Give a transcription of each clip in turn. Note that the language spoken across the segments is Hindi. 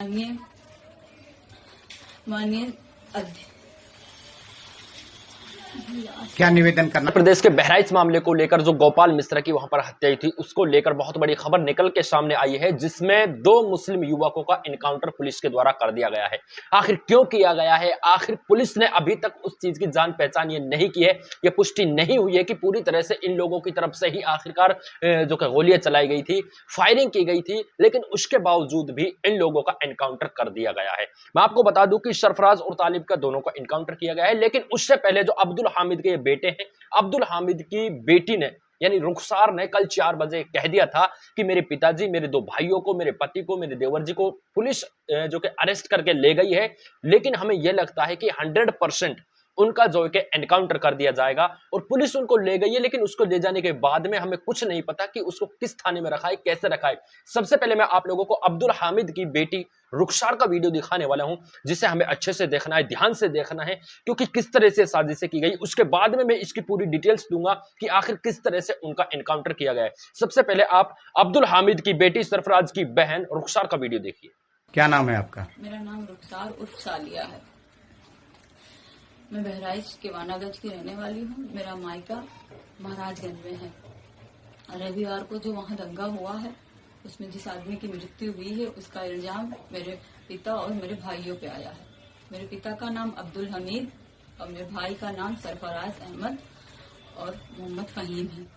माननीय माननीय क्या निवेदन करना? प्रदेश के बहराइच मामले को लेकर जो गोपाल मिश्रा की वहां पर हत्या हुई थी उसको लेकर बहुत बड़ी खबर निकल के सामने आई है, जिसमें 2 मुस्लिम युवकों का एनकाउंटर पुलिस के द्वारा कर दिया गया है। आखिर क्यों किया गया है? आखिर पुलिस ने अभी तक उस चीज की जान पहचान ये नहीं की है, ये पुष्टि नहीं हुई है कि पूरी तरह से इन लोगों की तरफ से ही आखिरकार जो कि गोलियां चलाई गई थी, फायरिंग की गई थी, लेकिन उसके बावजूद भी इन लोगों का एनकाउंटर कर दिया गया है। मैं आपको बता दूं कि सरफराज और तालिब का दोनों का एनकाउंटर किया गया है, लेकिन उससे पहले जो अब्दुल हामिद के बेटे हैं, अब्दुल हामिद की बेटी ने यानी रुखसार ने कल 4 बजे कह दिया था कि मेरे पिताजी, मेरे 2 भाइयों को, मेरे पति को, मेरे देवर जी को पुलिस जो कि अरेस्ट करके ले गई है, लेकिन हमें यह लगता है कि 100% उनका जो है एनकाउंटर कर दिया जाएगा। और पुलिस उनको ले गई है, लेकिन उसको ले जाने के बाद में हमें कुछ नहीं पता कि उसको किस थाने में रखा है, कैसे रखा है। सबसे पहले मैं आप लोगों को अब्दुल हामिद की बेटी रुखसार का वीडियो दिखाने वाला हूं, जिसे हमें अच्छे से देखना है, ध्यान से देखना है, क्योंकि किस तरह से साजिशें की गई। उसके बाद में मैं इसकी पूरी डिटेल्स दूंगा कि आखिर किस तरह से उनका एनकाउंटर किया गया है। सबसे पहले आप अब्दुल हामिद की बेटी सरफराज की बहन रुखसार का वीडियो देखिए। क्या नाम है आपका? मेरा नाम रुखसार उर्फ सालिया है। मैं बहराइच के वानागंज की रहने वाली हूँ। मेरा मायका महाराजगंज में है। रविवार को जो वहाँ दंगा हुआ है, उसमें जिस आदमी की मृत्यु हुई है, उसका इल्जाम मेरे पिता और मेरे भाइयों पे आया है। मेरे पिता का नाम अब्दुल हमीद और मेरे भाई का नाम सरफराज अहमद और मोहम्मद फहीम है।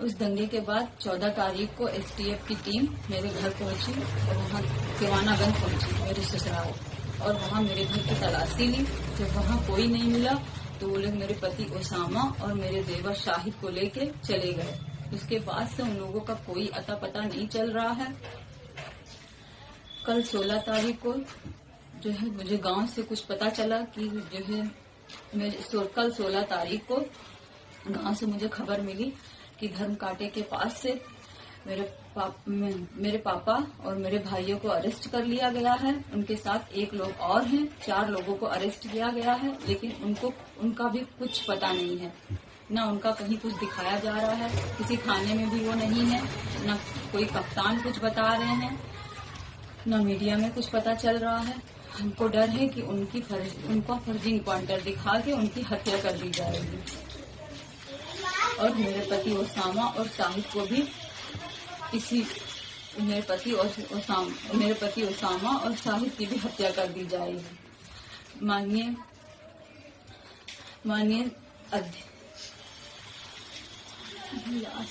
उस दंगे के बाद 14 तारीख को एसटीएफ की टीम मेरे घर पहुंची और वहाँ केवानागंज पहुंची, मेरे ससुराल, और वहाँ मेरे घर की तलाशी ली। जब वहाँ कोई नहीं मिला तो वो लोग मेरे पति ओसामा और मेरे देवर शाहिद को लेके चले गए। उसके बाद से उन लोगों का कोई अता पता नहीं चल रहा है। कल 16 तारीख को जो है मुझे गांव से कुछ पता चला कि जो है कल 16 तारीख को गांव से मुझे खबर मिली कि धर्म कांटे के पास से मेरे पापा और मेरे भाइयों को अरेस्ट कर लिया गया है। उनके साथ 1 लोग और हैं। 4 लोगों को अरेस्ट किया गया है, लेकिन उनका भी कुछ पता नहीं है। न उनका कहीं कुछ दिखाया जा रहा है, किसी थाने में भी वो नहीं है, न कोई कप्तान कुछ बता रहे हैं, न मीडिया में कुछ पता चल रहा है। हमको डर है कि उनका फर्जी इनकाउंटर दिखा के उनकी हत्या कर दी जाएगी और मेरे पति ओसामा और शाहिद को भी मेरे पति ओसामा और शाहिद की भी हत्या कर दी जाएगी। माननीय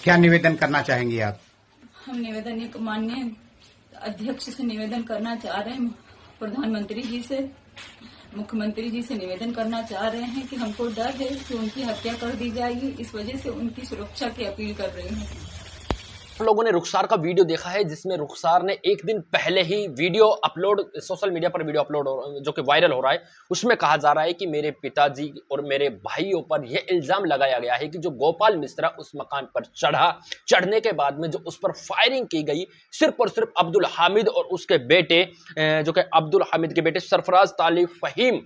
क्या निवेदन करना चाहेंगी आप? हम माननीय अध्यक्ष से निवेदन करना चाह रहे हैं, प्रधानमंत्री जी से, मुख्यमंत्री जी से निवेदन करना चाह रहे हैं कि हमको डर है कि उनकी हत्या कर दी जाएगी। इस वजह से उनकी सुरक्षा की अपील कर रहे हैं। आप लोगों ने रुखसार का वीडियो देखा है, जिसमें रुखसार ने एक दिन पहले ही वीडियो अपलोड, सोशल मीडिया पर वीडियो अपलोड जो कि वायरल हो रहा है, उसमें कहा जा रहा है कि मेरे पिताजी और मेरे भाइयों पर यह इल्जाम लगाया गया है कि जो गोपाल मिश्रा उस मकान पर चढ़ने के बाद में जो उस पर फायरिंग की गई, सिर्फ और सिर्फ अब्दुल हामिद और उसके बेटे जो कि अब्दुल हामिद के बेटे सरफराज तालिब फहीम,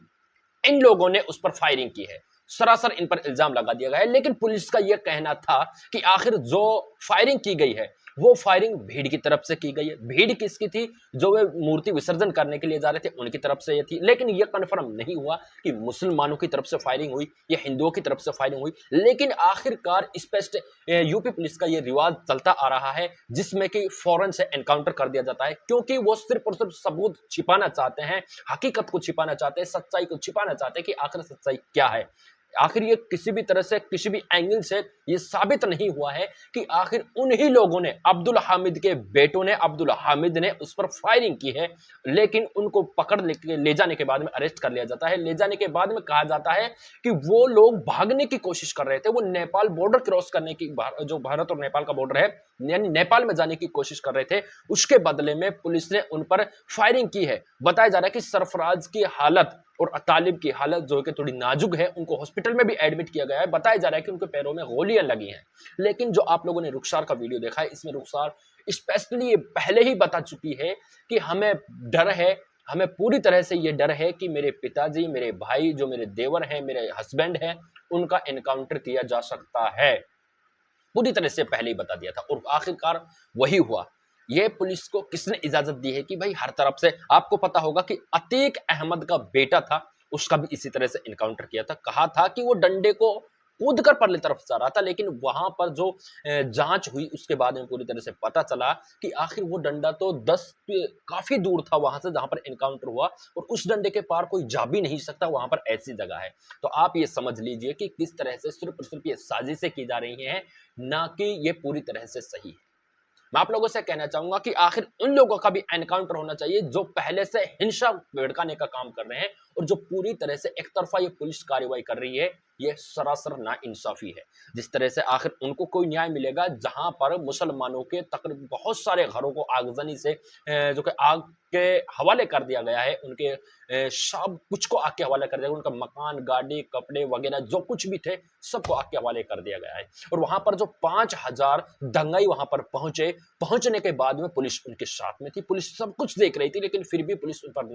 इन लोगों ने उस पर फायरिंग की है। सरासर इन पर इल्जाम लगा दिया गया है। लेकिन पुलिस का यह कहना था कि आखिर जो फायरिंग की गई है वो फायरिंग भीड़ की तरफ से की गई है। भीड़ किसकी थी? जो वे मूर्ति विसर्जन करने के लिए जा रहे थे उनकी तरफ से ये थी। लेकिन यह कंफर्म नहीं हुआ कि मुसलमानों की तरफ से फायरिंग हुई या हिंदुओं की तरफ से फायरिंग हुई। लेकिन आखिरकार स्पष्ट यूपी पुलिस का यह रिवाज चलता आ रहा है, जिसमें कि फौरन से एनकाउंटर कर दिया जाता है, क्योंकि वो सिर्फ और सिर्फ सबूत छिपाना चाहते हैं, हकीकत को छिपाना चाहते हैं, सच्चाई को छिपाना चाहते हैं कि आखिर सच्चाई क्या है। आखिर ये किसी भी तरह से, किसी भी एंगल से ये साबित नहीं हुआ है कि आखिर उन्हीं लोगों ने, अब्दुल हामिद के बेटों ने, अब्दुल हामिद ने उस पर फायरिंग की है। लेकिन उनको पकड़ ले जाने के बाद में अरेस्ट कर लिया जाता है। ले जाने के बाद में कहा जाता है कि वो लोग भागने की कोशिश कर रहे थे, वो नेपाल बॉर्डर क्रॉस करने की, जो भारत और नेपाल का बॉर्डर है, यानी नेपाल में जाने की कोशिश कर रहे थे। उसके बदले में पुलिस ने उन पर फायरिंग की है। बताया जा रहा है कि सरफराज की हालत और तालिब की हालत जो है कि थोड़ी नाजुक है, उनको हॉस्पिटल में भी एडमिट किया गया है। बताया जा रहा है कि उनके पैरों में गोलियां लगी हैं। लेकिन जो आप लोगों ने रुखसार का वीडियो देखा है, इसमें रुखसार स्पेशली ये पहले ही बता चुकी है कि हमें डर है, हमें पूरी तरह से ये डर है कि मेरे पिताजी, मेरे भाई, जो मेरे देवर हैं, मेरे हस्बैंड हैं, उनका एनकाउंटर किया जा सकता है। पूरी तरह से पहले ही बता दिया था और आखिरकार वही हुआ। ये पुलिस को किसने इजाजत दी है कि भाई हर तरफ से, आपको पता होगा कि अतीक अहमद का बेटा था, उसका भी इसी तरह से इनकाउंटर किया था, कहा था कि वो डंडे को कूद कर परली तरफ जा रहा था, लेकिन वहां पर जो जांच हुई उसके बाद में पूरी तरह से पता चला कि आखिर वो डंडा तो 10 काफी दूर था वहां से जहां पर इनकाउंटर हुआ, और उस डंडे के पार कोई जा भी नहीं सकता, वहां पर ऐसी जगह है। तो आप ये समझ लीजिए कि किस तरह से सिर्फ और सिर्फ ये साजिशें की जा रही हैं, ना कि ये पूरी तरह से सही है। मैं आप लोगों से कहना चाहूंगा कि आखिर उन लोगों का भी एनकाउंटर होना चाहिए जो पहले से हिंसा भड़काने का काम कर रहे हैं, और जो पूरी तरह से एक तरफा ये पुलिस कार्रवाई कर रही है, ये सरासर नाइंसाफी है। जिस तरह से आखिर उनको कोई न्याय मिलेगा जहां पर मुसलमानों के तकरीबन बहुत सारे घरों को आगजनी से जो कि आग के हवाले कर दिया गया है, उनके सब कुछ को आग के हवाले कर दिया गया, उनका मकान, गाड़ी, कपड़े वगैरह जो कुछ भी थे सबको आग के हवाले कर दिया गया है। और वहां पर जो 5000 दंगाई वहां पर पहुंचने के बाद में पुलिस उनके साथ में थी, पुलिस सब कुछ देख रही थी, लेकिन फिर भी पुलिस उन पर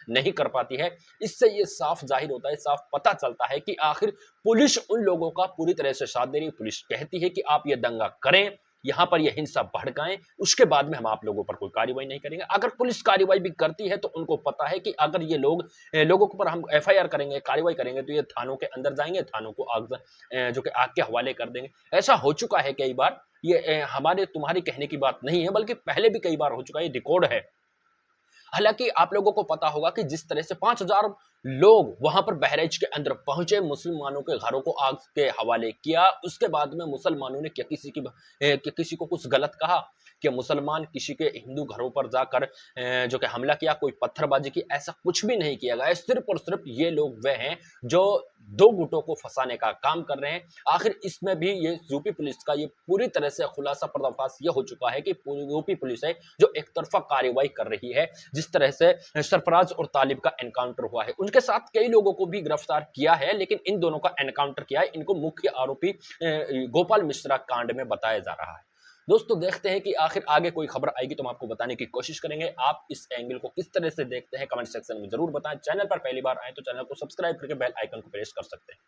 नहीं कर पाती है। इससे ये साफ जाहिर होता है, साफ पता चलता है कि आखिर पुलिस उन लोगों का पूरी तरह से साथ दे रही है। पुलिस कहती है कि आप ये दंगा करें, यहां पर ये हिंसा भड़काएं, उसके बाद में हम आप लोगों पर कोई कार्रवाई नहीं करेंगे। अगर पुलिस कार्रवाई भी करती है तो उनको पता है कि अगर ये लोगों के ऊपर हम एफआईआर करेंगे, कार्रवाई करेंगे, तो ये थानों के अंदर जाएंगे, थानों को जो कि आग के हवाले कर देंगे। ऐसा हो चुका है कई बार, ये हमारे तुम्हारी कहने की बात नहीं है, बल्कि पहले भी कई बार हो चुका है, ये रिकॉर्ड है। हालांकि आप लोगों को पता होगा कि जिस तरह से 5000 लोग वहां पर बहराइच के अंदर पहुंचे, मुसलमानों के घरों को आग के हवाले किया, उसके बाद में मुसलमानों ने क्या किसी को कुछ गलत कहा, कि मुसलमान किसी के हिंदू घरों पर जाकर जो कि हमला किया, कोई पत्थरबाजी की, ऐसा कुछ भी नहीं किया गया। सिर्फ और सिर्फ ये लोग वे हैं जो दो गुटों को फंसाने का काम कर रहे हैं। आखिर इसमें भी ये यूपी पुलिस का ये पूरी तरह से खुलासा, पर्दाफाश ये हो चुका है कि पूरी यूपी पुलिस है जो एक तरफा कार्रवाई कर रही है। जिस तरह से सरफराज और तालिब का एनकाउंटर हुआ है, उनके साथ कई लोगों को भी गिरफ्तार किया है, लेकिन इन दोनों का एनकाउंटर किया है, इनको मुख्य आरोपी गोपाल मिश्रा कांड में बताया जा रहा है। दोस्तों देखते हैं कि आखिर आगे कोई खबर आएगी तो हम आपको बताने की कोशिश करेंगे। आप इस एंगल को किस तरह से देखते हैं, कमेंट सेक्शन में जरूर बताएं। चैनल पर पहली बार आए तो चैनल को सब्सक्राइब करके बेल आइकन को प्रेस कर सकते हैं।